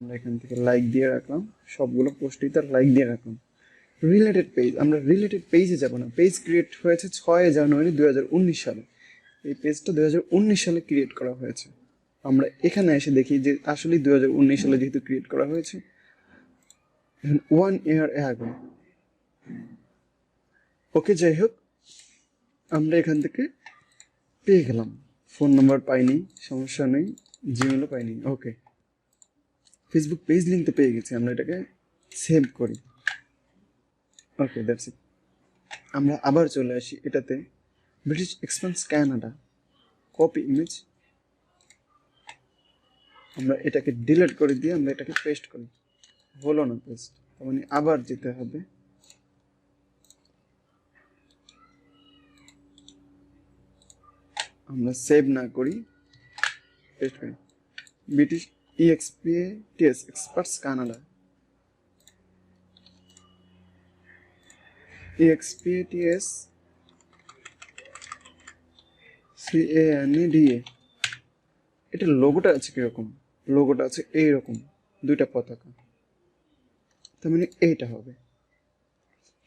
আমরা এখান থেকে লাইক দিয়ে রাখলাম, সবগুলো পোস্টই তার লাইক দিয়ে রাখলাম। রিলেটেড পেজ, আমরা রিলেটেড পেজে যাব না। পেজ ক্রিয়েট হয়েছে 6 জানুয়ারি 2019 সালে। এই পেজটা 2019 সালে ক্রিয়েট করা হয়েছে। আমরা এখানে এসে দেখি যে আসলে 2019 সালে যেহেতু ক্রিয়েট করা হয়েছে, 1 ইয়ার আগে। ওকে, যাই হোক, আমরা এখান থেকে পেয়ে গেলাম। ফোন নাম্বার পাইনি, সমস্যা নেই, জিমেলও পাইনি। ওকে, ফেসবুক পেজ লিঙ্ক তো পেয়ে গেছি, আমরা এটাকে সেভ করি। ওকে, দ্যাটস ইট। আমরা আবার চলে আসি এটাতে, British expense Canada, copy image. আমরা এটাকে ডিলিট করে দিয়ে আমরা এটাকে পেস্ট করি। হলো না পেস্ট, তার মানে আবার যেতে হবে। আমরা সেভ না করি, পেস্ট করি। British EXPATS experts Canada, EXPATS CANADA। এটার লোগোটা আছে কিরকম? লোগোটা আছে এইরকম, দুইটা পতাকা, তার মানে এইটা হবে।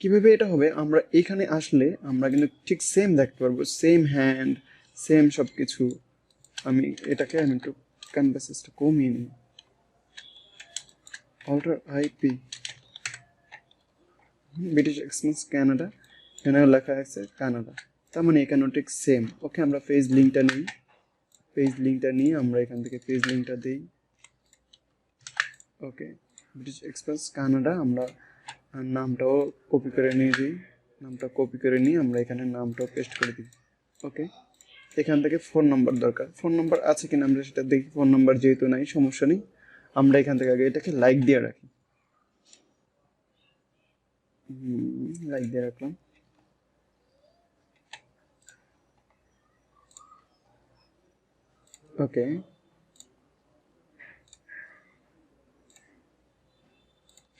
কিভাবে এটা হবে? আমরা এখানে আসলে আমরা কিন্তু ঠিক সেম দেখতে পারবো, সেম হ্যান্ড, সেম সব কিছু। আমি একটু ক্যানভাসটা কমিয়ে নিই, alter IP, British expense Canada, এখানেও লেখা আছে কানাডা, তার মানে এখানেও ঠিক সেম। ওকে, আমরা পেজ লিঙ্কটা নিই, পেজ লিঙ্কটা নিয়ে আমরা এখান থেকে পেজ লিঙ্কটা দিই। ওকে, ব্রিটিশ এক্সপ্রেস কানাডা, আমরা নামটাও কপি করে নিয়ে দিই, নামটা কপি করে নিয়ে আমরা এখানে নামটাও পেস্ট করে দিই। ওকে, এখান থেকে ফোন নাম্বার দরকার, ফোন নাম্বার আছে কিনা আমরা সেটা দেখি। ফোন নাম্বার যেহেতু নাই, সমস্যা নেই, আমরা এখান থেকে আগে এটাকে লাইক দিয়ে রাখি। লাইক দিয়ে রাখলাম। ওকে,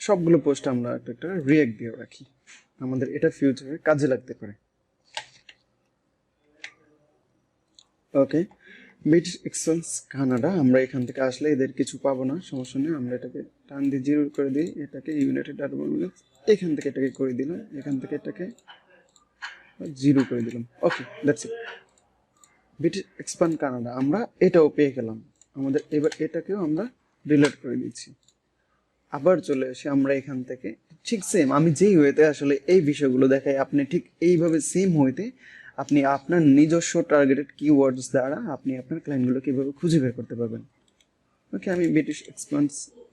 সবগুলো পোস্ট আমরা একটা রিঅ্যাক্ট দিয়ে রাখি, আমাদের এটা ফিউচারে কাজে লাগতে পারে। ওকে, ব্রিটিশ এক্সপেন্স কানাডা, আমরা এখান থেকে আসলে এদের কিছু পাবো না, সমস্যা নেই। আমরা এটাকে টান দিয়ে 0 করে দিই, এটাকে ইউনাইটেড আরব এমিরেটস, এখান থেকে এটাকে করে দিলাম, এখান থেকে এটাকে 0 করে দিলাম। Okay, that's it. British expand Canada, আমরা এটাও পেয়ে গেলাম। আমাদের এবার এটাকেও আমরা ডিলিট করে দিচ্ছি। আবার চলে আসি আমরা এখান থেকে, ঠিক সেম আমি যেই ওয়েতে আসলে এই বিষয়গুলো দেখাই, আপনি ঠিক এইভাবে সেম ওয়েতে আপনি আপনার নিজস্ব টার্গেটেড কিওয়ার্ডস দ্বারা আপনি আপনার ক্লায়েন্টগুলো কীভাবে খুঁজে বের করতে পারবেন। ওকে, আমি ব্রিটিশ এক্সপেন্স